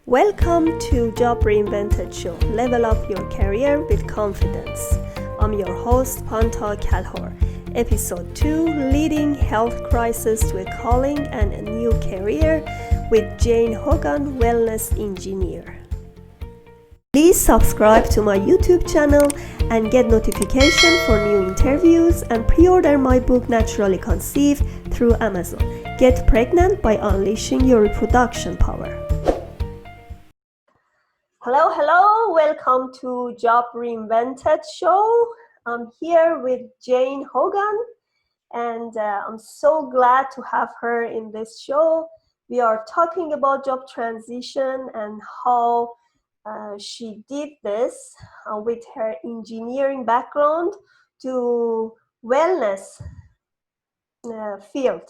Welcome to Job Reinvented Show. Level up your career with confidence. I'm your host, Panta Kalhor. Episode 2, Leading Health Crisis to a Calling and a New Career with Jane Hogan Wellness Engineer. Please subscribe to my YouTube channel and get notification for new interviews and pre-order my book Naturally Conceived through Amazon. Get pregnant by unleashing your reproduction power. Hello, welcome to Job Reinvented Show. I'm here with Jane Hogan and I'm so glad to have her in this show. We are talking about job transition and how she did this with her engineering background to wellness field.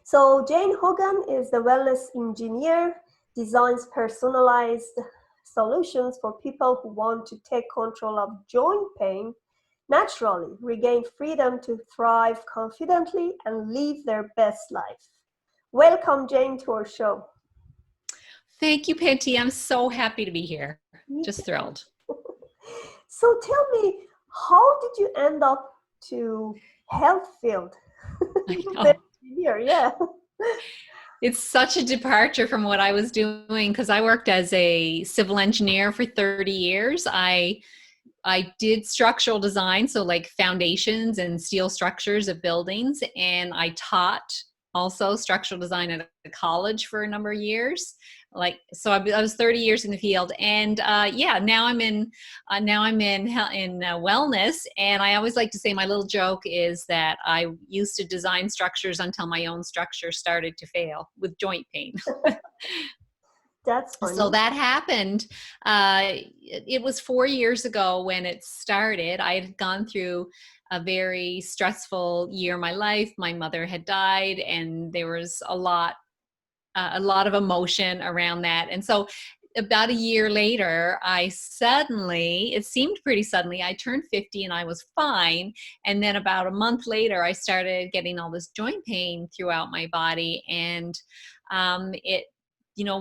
So Jane Hogan is the wellness engineer, designs personalized solutions for people who want to take control of joint pain naturally, regain freedom to thrive confidently, and live their best life. Welcome, Jane, to our show. Thank you, Penty. I'm so happy to be here. Just thrilled. So tell me, how did you end up to health field? Yeah. It's such a departure from what I was doing because I worked as a civil engineer for 30 years. I did structural design, so like foundations and steel structures of buildings, and I taught also structural design at a college for a number of years. So I was 30 years in the field, and now I'm in wellness. And I always like to say my little joke is that I used to design structures until my own structure started to fail with joint pain. That's funny. So that happened. It was 4 years ago when it started. I had gone through a very stressful year in my life. My mother had died, and there was a lot of emotion around that. And so about a year later, it seemed pretty suddenly, I turned 50 and I was fine. And then about a month later, I started getting all this joint pain throughout my body. And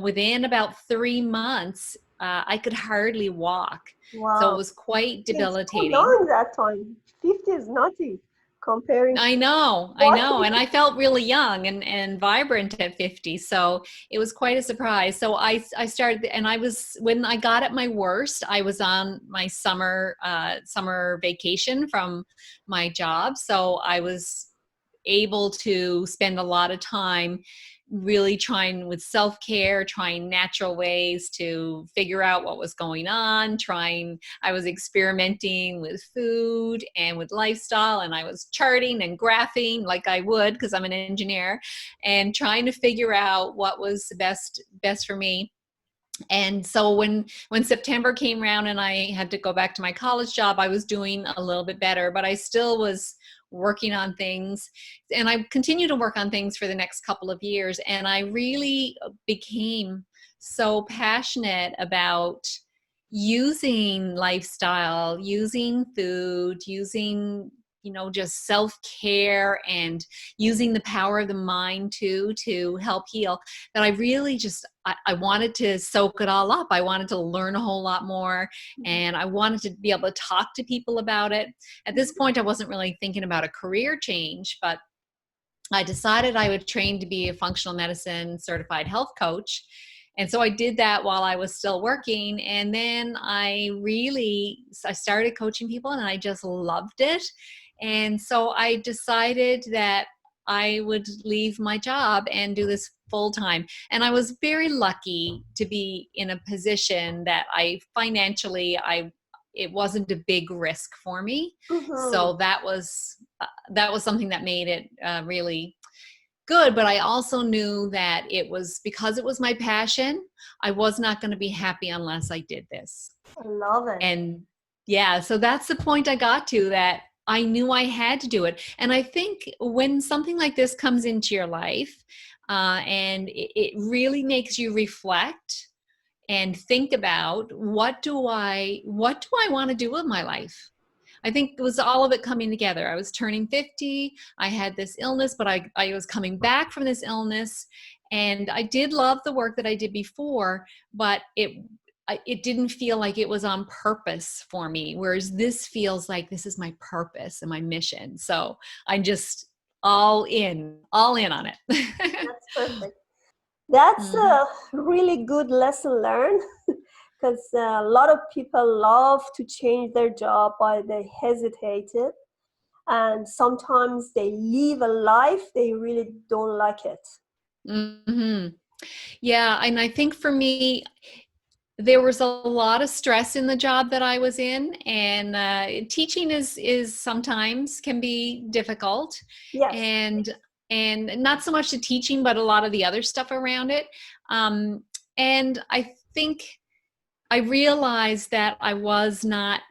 within about 3 months, I could hardly walk. Wow. So it was quite debilitating. So young that time. 50 is nothing comparing. I know. And I felt really young and vibrant at 50. So it was quite a surprise. So I started, and when I got at my worst, I was on my summer vacation from my job. So I was able to spend a lot of time really trying with self-care, trying natural ways to figure out what was going on, I was experimenting with food and with lifestyle, and I was charting and graphing like I would because I'm an engineer, and trying to figure out what was best for me. And so when September came around and I had to go back to my college job, I was doing a little bit better, but I still was working on things, and I continued to work on things for the next couple of years. And I really became so passionate about using lifestyle, using food, using just self-care, and using the power of the mind to help heal, that I really I wanted to soak it all up. I wanted to learn a whole lot more, and I wanted to be able to talk to people about it. At this point, I wasn't really thinking about a career change, but I decided I would train to be a functional medicine certified health coach. And so I did that while I was still working. And then I started coaching people, and I just loved it. And so I decided that I would leave my job and do this full time. And I was very lucky to be in a position that it wasn't a big risk for me. Mm-hmm. So that was something that made it really good. But I also knew that because it was my passion, I was not going to be happy unless I did this. I love it. And yeah, so that's the point I got to, that I knew I had to do it. And I think when something like this comes into your life, and it really makes you reflect and think about, what do I want to do with my life? I think it was all of it coming together. I was turning 50. I had this illness, but I was coming back from this illness, And I did love the work that I did before, but it didn't feel like it was on purpose for me. Whereas this feels like this is my purpose and my mission. So I'm just all in on it. That's perfect. That's Mhm. a really good lesson learned because a lot of people love to change their job, but they hesitated. And sometimes they live a life they really don't like it. Hmm. Yeah, and I think for me, there was a lot of stress in the job that I was in, and teaching is sometimes can be difficult, Yes. and not so much the teaching, but a lot of the other stuff around it. Um, and I think I realized that I wasn't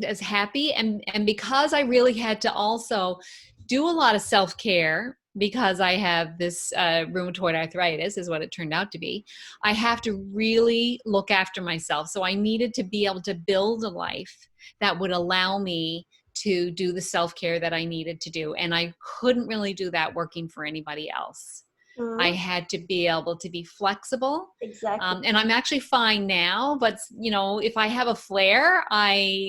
as happy, and because I really had to also do a lot of self-care because I have this rheumatoid arthritis is what it turned out to be. I have to really look after myself, so I needed to be able to build a life that would allow me to do the self-care that I needed to do, and I couldn't really do that working for anybody else. I Mhm. had to be able to be flexible. Exactly. And I'm actually fine now, but you know, if I have a flare,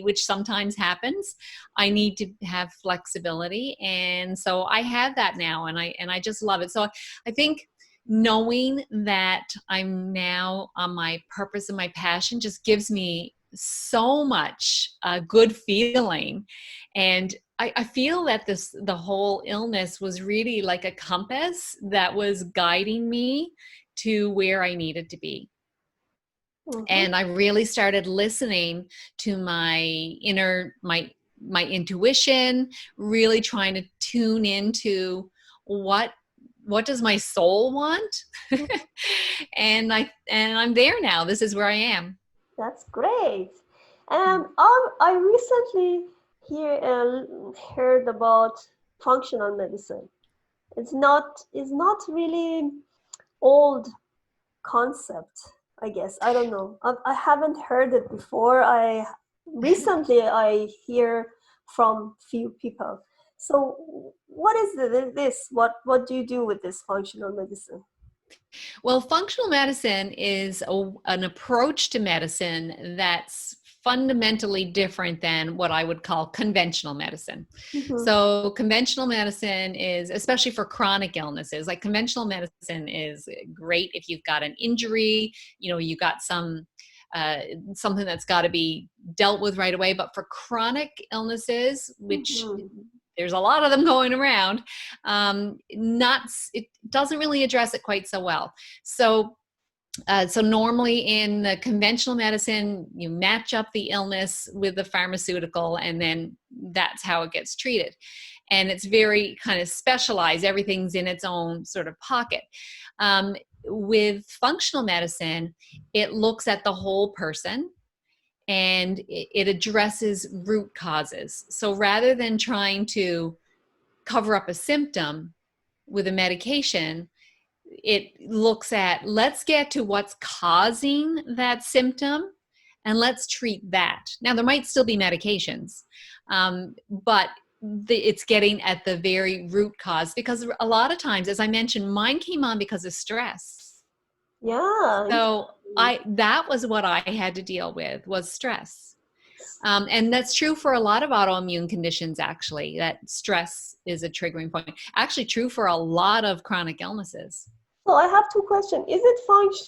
which sometimes happens, I need to have flexibility. And so I have that now, and I just love it. So I think knowing that I'm now on my purpose and my passion just gives me so much good feeling. And I feel that the whole illness was really like a compass that was guiding me to where I needed to be. Hmm. And I really started listening to my intuition, really trying to tune into what does my soul want? And I'm there now. This is where I am. That's great. And I recently heard about functional medicine. It's not really old concept, I guess. I don't know. I haven't heard it before. I hear from few people. So what is this? What do you do with this functional medicine? Well, functional medicine is an approach to medicine that's fundamentally different than what I would call conventional medicine. Hmm. So, conventional medicine is, especially for chronic illnesses, like conventional medicine is great if you've got an injury, you know, you got uh, something that's got to be dealt with right away. But for chronic illnesses, which Hmm. there's a lot of them going around, not it doesn't really address it quite so well. So so normally in the conventional medicine, you match up the illness with the pharmaceutical, and then that's how it gets treated. And it's very kind of specialized. Everything's in its own sort of pocket. With functional medicine, it looks at the whole person, and it addresses root causes. So rather than trying to cover up a symptom with a medication, it looks at, let's get to what's causing that symptom and let's treat that. Now, there might still be medications, but it's getting at the very root cause, because a lot of times, as I mentioned, mine came on because of stress. Yeah, So interesting. that was what I had to deal with, was stress. And that's true for a lot of autoimmune conditions, actually, that stress is a triggering point. Actually true for a lot of chronic illnesses. So I have two questions. Is it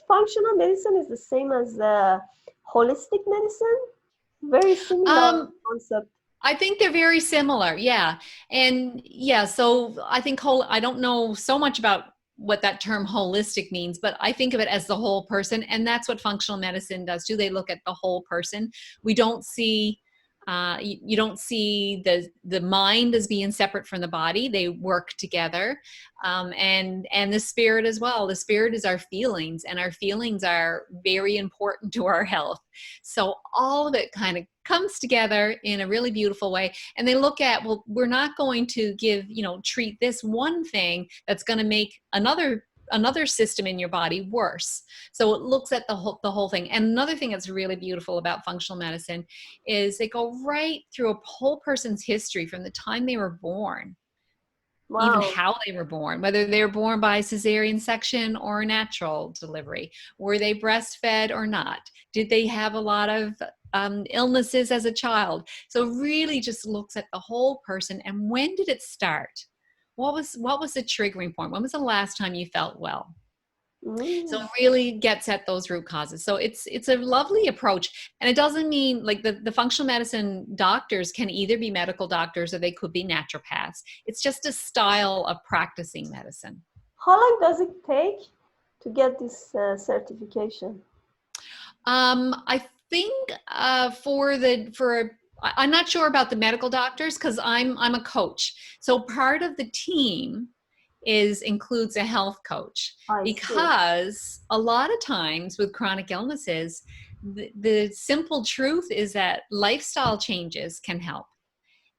functional medicine is the same as holistic medicine? Very similar Um, concept. I think they're very similar. Yeah. And yeah, so I think I don't know so much about what that term holistic means, but I think of it as the whole person. And that's what functional medicine does too. They look at the whole person. We don't see, you don't see the mind as being separate from the body. They work together. And the spirit as well. The spirit is our feelings, and our feelings are very important to our health. So all of it kind of comes together in a really beautiful way. And they look at, well, we're not going to treat this one thing that's going to make another system in your body worse. So it looks at the whole thing. And another thing that's really beautiful about functional medicine is they go right through a whole person's history from the time they were born. even Wow. how they were born, whether they were born by cesarean section or natural delivery. Were they breastfed or not? Did they have a lot of illnesses as a child? So really just looks at the whole person. And when did it start? What was the triggering point? When was the last time you felt well? So it Mm. really gets at those root causes. So it's a lovely approach. And it doesn't mean like the functional medicine doctors can either be medical doctors or they could be naturopaths. It's just a style of practicing medicine. How long does it take to get this certification? I think I'm not sure about the medical doctors because I'm a coach. So part of the team includes a health coach, I see. because a lot of times with chronic illnesses, the simple truth is that lifestyle changes can help.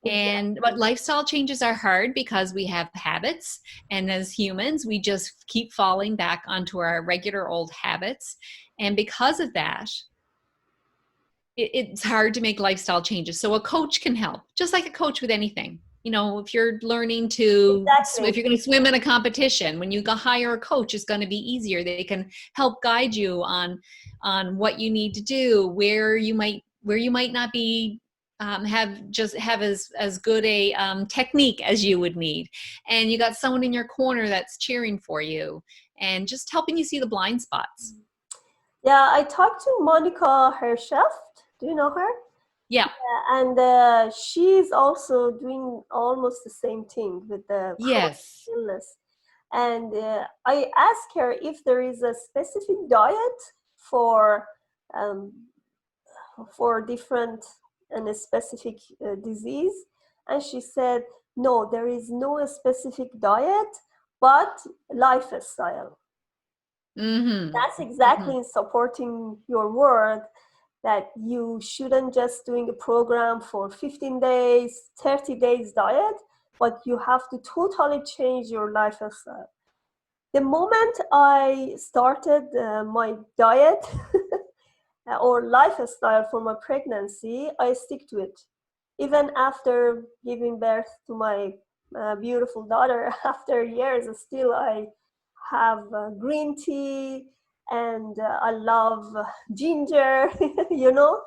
But Exactly. lifestyle changes are hard because we have habits, and as humans we just keep falling back onto our regular old habits, and because of that it's hard to make lifestyle changes. So a coach can help, just like a coach with anything. If you're learning if Exactly. you're going to swim in a competition, when you go hire a coach, it's going to be easier. They can help guide you on what you need to do, where you might not be have as good a technique as you would need, and you got someone in your corner that's cheering for you and just helping you see the blind spots. Yeah, I talked to Monica Hersheft. Do you know her? Yeah. And she's also doing almost the same thing with the chronic Yes. illness. And I asked her if there is a specific diet for um, different and a specific disease, and she said no, there is no specific diet, but lifestyle. Mm-hmm. That's Mm-hmm. exactly in supporting your word, that you shouldn't just doing a program for 15 days 30 days diet, but you have to totally change your lifestyle. The moment I started my diet or lifestyle for my pregnancy, I stick to it. Even after giving birth to my beautiful daughter, after years, still I have green tea, and I love ginger. you know,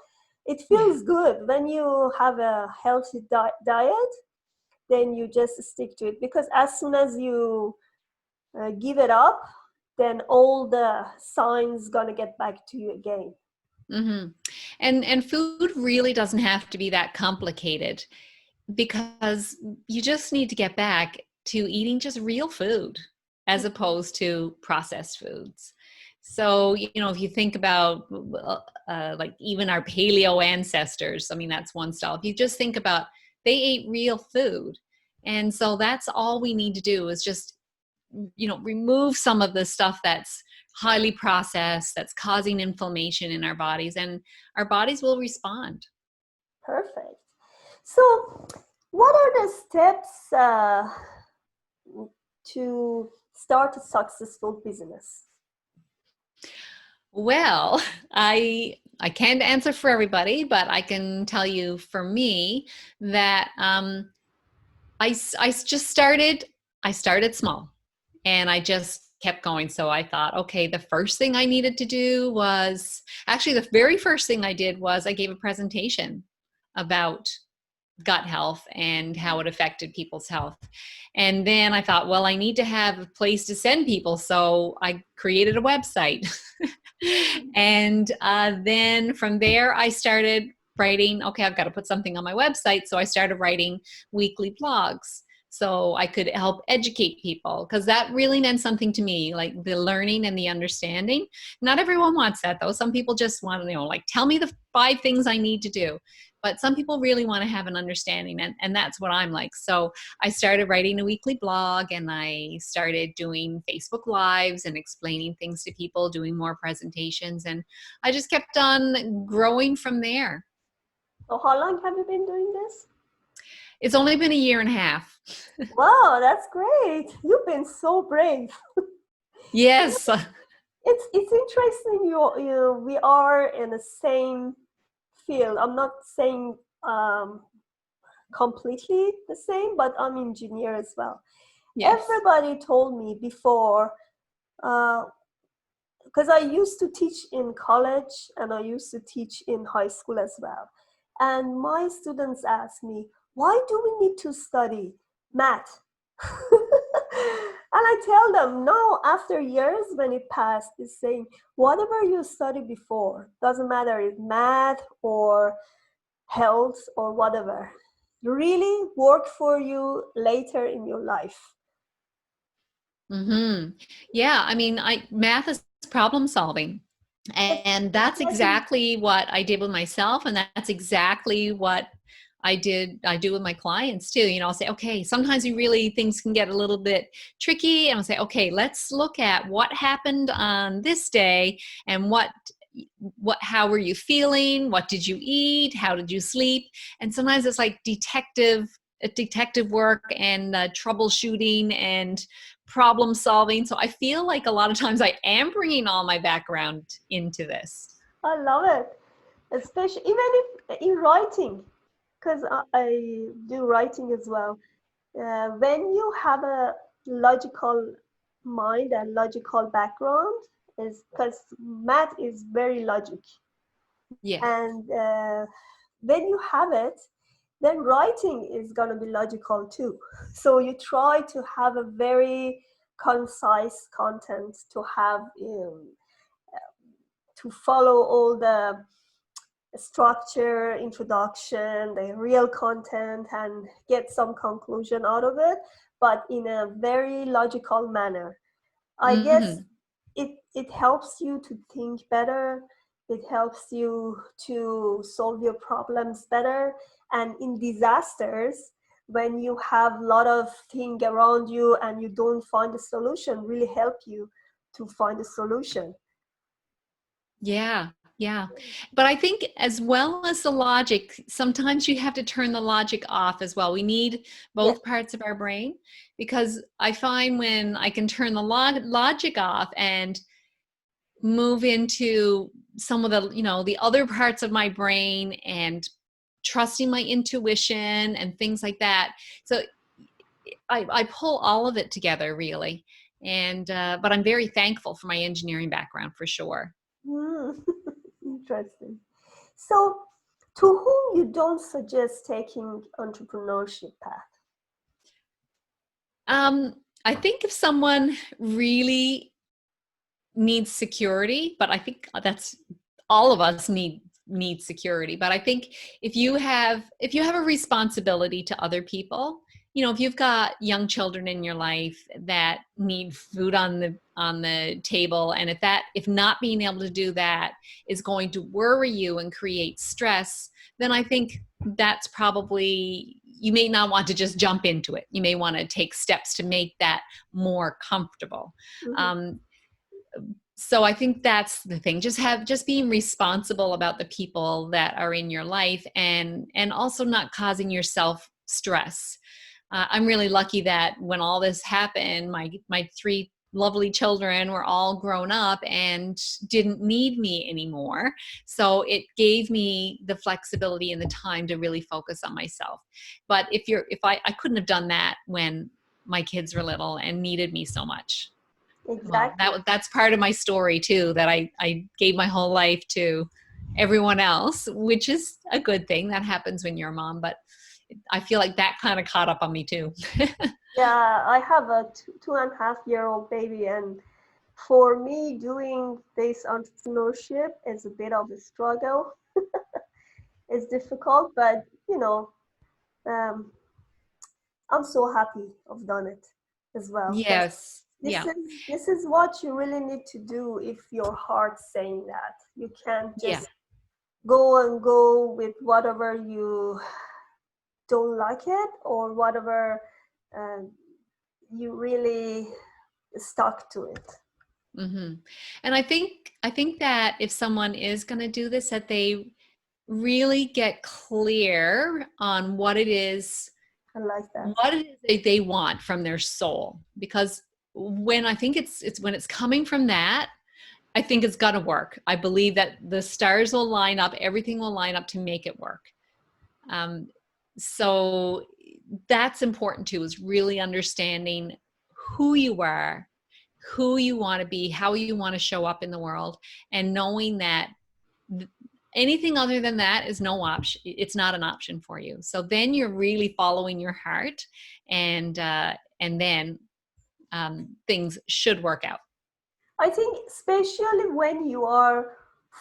it Yeah. feels good when you have a healthy diet. Then you just stick to it, because as soon as you give it up, then all the signs gonna get back to you again. Mm-hmm. And food really doesn't have to be that complicated, because you just need to get back to eating just real food as opposed to processed foods. So, if you think about like even our paleo ancestors, I mean, that's one style. If you just think about, they ate real food. And so that's all we need to do is just, remove some of the stuff that's highly processed, that's causing inflammation in our bodies, and our bodies will respond. Perfect. So, what are the steps to start a successful business? Well, I can't answer for everybody, but I can tell you for me that I just started. I started small, and I just kept going. So I thought, okay, the first thing I needed to do was, actually the very first thing I did was I gave a presentation about gut health and how it affected people's health. And then I thought, well, I need to have a place to send people. So I created a website. And then from there, I started writing, okay, I've got to put something on my website. So I started writing weekly blogs so I could help educate people, because that really meant something to me, like the learning and the understanding. Not everyone wants that, though. Some people just want to know, like, tell me the 5 things I need to do. But some people really want to have an understanding, and that's what I'm like. So I started writing a weekly blog, and I started doing Facebook Lives and explaining things to people, doing more presentations, and I just kept on growing from there. So, how long have you been doing this? It's only been a year and a half. Wow, that's great. You've been so brave. Yes. It's interesting. We are in the same field. I'm not saying completely the same, but I'm engineer as well. Yes. Everybody told me before, because I used to teach in college and I used to teach in high school as well. And my students ask me, why do we need to study math? And I tell them, no, after years when it passed, it's saying, whatever you studied before, doesn't matter if math or health or whatever, really work for you later in your life. Mm-hmm. Yeah, I mean, math is problem solving. And that's Exactly. exactly what I did with myself. And that's exactly what I do with my clients too. You know, I'll say, okay, sometimes things can get a little bit tricky. And I'll say, okay, let's look at what happened on this day and how were you feeling? What did you eat? How did you sleep? And sometimes it's like detective work and troubleshooting and problem solving. So I feel like a lot of times I am bringing all my background into this. I love it, especially even if in writing, because I do writing as well. When you have a logical mind and logical background, is because math is very logic, Yeah. and when you have it, then writing is going to be logical too. So you try to have a very concise content to have to follow all the structure, introduction, the real content, and get some conclusion out of it, but in a very logical manner. I guess Hmm. it helps you to think better. It helps you to solve your problems better. And in disasters, when you have a lot of things around you and you don't find a solution, really help you to find a solution. Yeah. Yeah. But I think as well as the logic, sometimes you have to turn the logic off as well. We need Yes. both parts of our brain because I find when I can turn the logic off and move into some of the other parts of my brain and trusting my intuition and things like that. So I pull all of it together really. And but I'm very thankful for my engineering background for sure. Mm. Interesting. So, to whom you don't suggest taking entrepreneurship path? I think if someone really needs security, but I think that's all of us need security. But I think if you have a responsibility to other people, if you've got young children in your life that need food on the table, and if not being able to do that is going to worry you and create stress, then I think that's probably, you may not want to just jump into it. You may want to take steps to make that more comfortable. Mhm. um, so I think that's the thing. Just being responsible about the people that are in your life, and also not causing yourself stress. I'm really lucky that when all this happened, my three lovely children were all grown up and didn't need me anymore. So it gave me the flexibility and the time to really focus on myself. But if I couldn't have done that when my kids were little and needed me so much. Well, Exactly. that's part of my story too, that I gave my whole life to everyone else, which is a good thing. That happens when you're a mom, but I feel like that kind of caught up on me too. Yeah, I have a 2.5-year-old baby, and for me, doing this entrepreneurship is a bit of a struggle. It's difficult, but um, I'm so happy I've done it as well, because Yes. this Yeah. is this is what you really need to do if your heart's saying that. You can't Yeah. just go with whatever you don't like it or whatever uh, you really stuck to it. Hmm. And I think that if someone is going to do this, that they really get clear on I like that. what it is they want from their soul. Because when I think it's when it's coming from that, I think it's gonna work. I believe that the stars will line up, everything will line up to make it work. Um, so that's important too, is really understanding who you are, who you want to be, how you want to show up in the world, and knowing that anything other than that is no option. It's not an option for you. So then you're really following your heart, and then things should work out. I think especially when you are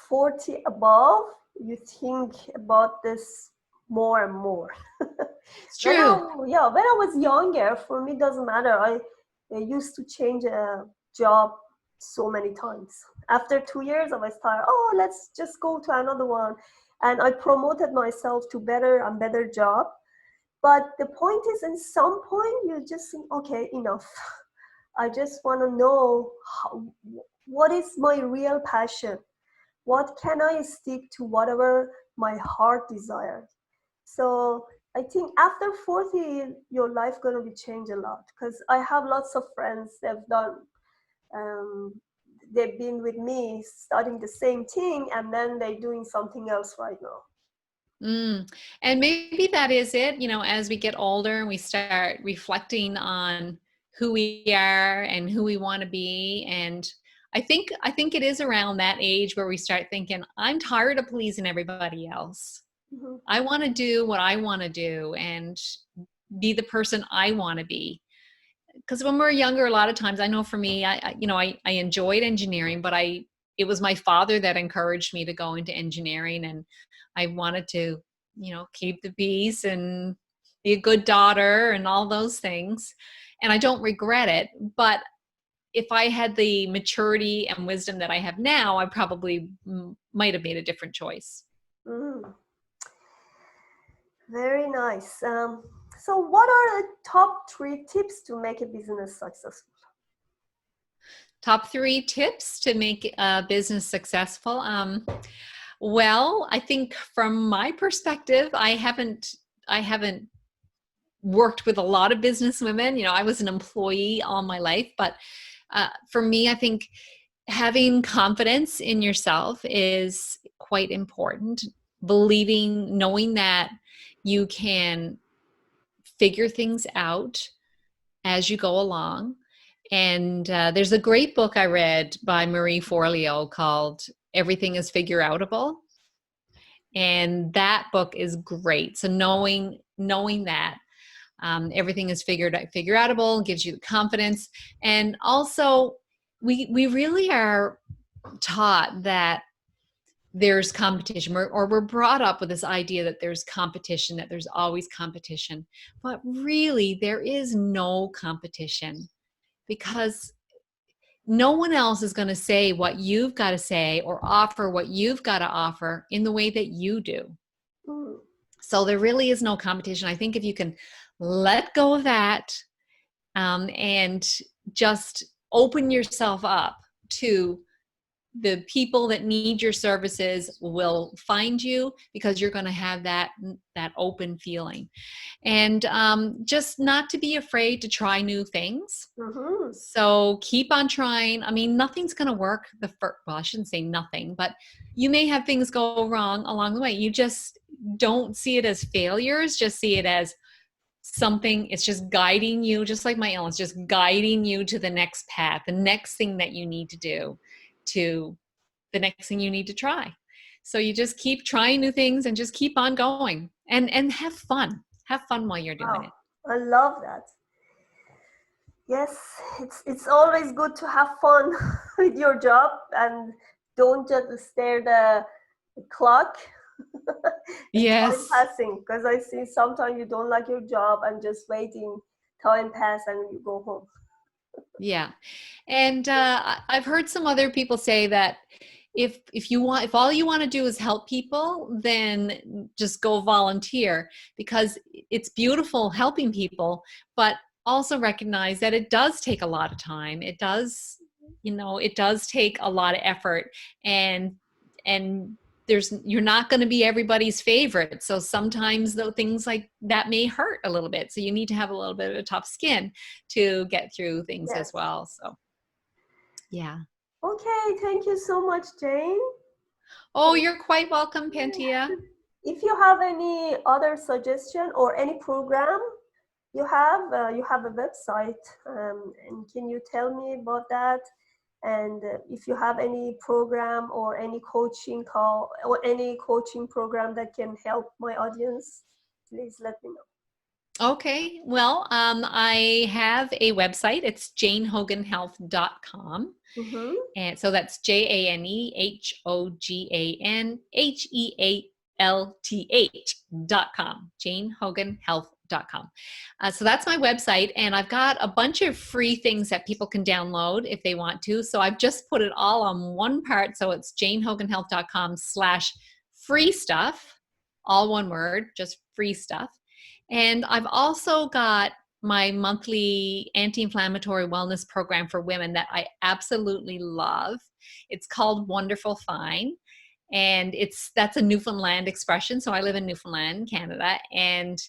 40 above, you think about this more and more. It's true. When I was younger, for me, it doesn't matter. I used to change a job so many times. After 2 years, I was tired. Oh, let's just go to another one. And I promoted myself to better and better job. But the point is, in some point, you just think, okay, enough. I just want to know what is my real passion? What can I stick to, whatever my heart desires? So I think after 40, your life going to be changed a lot, because I have lots of friends that have done, they've been with me studying the same thing, and then they're doing something else right now. And maybe that is it, as we get older and we start reflecting on who we are and who we want to be. And I think it is around that age where we start thinking, I'm tired of pleasing everybody else. Mm-hmm. I want to do what I want to do and be the person I want to be. Because when we're younger, a lot of times, I know for me, I enjoyed engineering, but it was my father that encouraged me to go into engineering, and I wanted to, keep the peace and be a good daughter and all those things. And I don't regret it, but if I had the maturity and wisdom that I have now, I probably might have made a different choice. Mm. Very nice. So what are the top 3 tips to make a business successful? Top 3 tips to make a business successful. Well, I think from my perspective, I haven't worked with a lot of business women. I was an employee all my life, but for me, I think having confidence in yourself is quite important. Knowing that you can figure things out as you go along. And there's a great book I read by Marie Forleo called Everything is Figure Outable. And that book is great. So knowing that everything is figure outable gives you the confidence. And also we really are taught that there's competition, or we're brought up with this idea that there's competition, that there's always competition. But really, there is no competition, because no one else is going to say what you've got to say or offer what you've got to offer in the way that you do. Mm. So there really is no competition. I think if you can let go of that and just open yourself up to the people that need your services will find you, because you're going to have that open feeling. And just not to be afraid to try new things. Mm-hmm. So keep on trying. I mean, nothing's going to work well, I shouldn't say nothing, but you may have things go wrong along the way. You just don't see it as failures. Just see it as something. It's just guiding you, just like my illness, just guiding you to the next path, the next thing that you need to do, to the next thing you need to try. So you just keep trying new things and just keep on going, and have fun. Have fun while you're doing it. I love that. Yes, it's always good to have fun with your job, and don't just stare the clock. Yes. Time passing, because I see sometimes you don't like your job and just waiting time pass and you go home. Yeah. And I've heard some other people say that if all you want to do is help people, then just go volunteer, because it's beautiful helping people, but also recognize that it does take a lot of time. It does take a lot of effort, and you're not going to be everybody's favorite. So sometimes though, things like that may hurt a little bit. So you need to have a little bit of a tough skin to get through things as well. So yeah. Okay, thank you so much, Jane. Oh, you're quite welcome, Pentia. If you have any other suggestion or any program you have a website, and can you tell me about that? And if you have any program or any coaching call or any coaching program that can help my audience, please let me Okay. Well, I have a website. It's janehoganhealth.com. know. And so that's JaneHoganHealth.com, JaneHoganHealth.com. So that's my website. And I've got a bunch of free things that people can download if they want to. So I've just put it all on one part. So it's JaneHoganHealth.com/free stuff, all one word, just free stuff. And I've also got my monthly anti-inflammatory wellness program for women that I absolutely love. It's called Wonderful Fine. And that's a Newfoundland expression. So I live in Newfoundland, Canada. And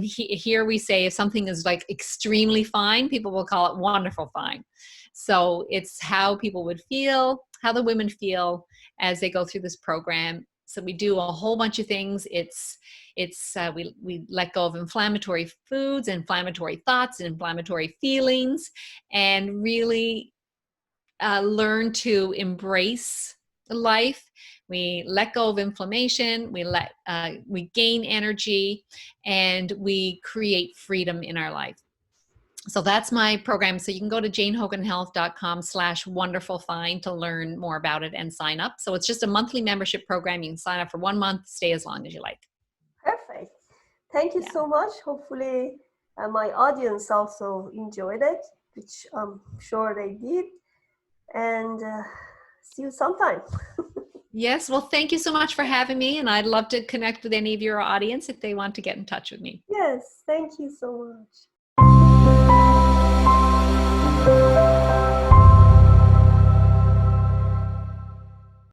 here we say if something is like extremely fine, people will call it wonderful fine. So it's how people would feel, how the women feel as they go through this program. So we do a whole bunch of things. We let go of inflammatory foods, inflammatory thoughts, and inflammatory feelings, and really learn to embrace life. We let go of inflammation. We gain energy, and we create freedom in our life. So that's my program. So you can go to janehoganhealth.com/wonderfulfine to learn more about it and sign up. So it's just a monthly membership program. You can sign up for 1 month, stay as long as you like. Perfect. Thank you so much. Hopefully my audience also enjoyed it, which I'm sure they did. And see you sometime. Yes. Well, thank you so much for having me. And I'd love to connect with any of your audience if they want to get in touch with me. Yes. Thank you so much.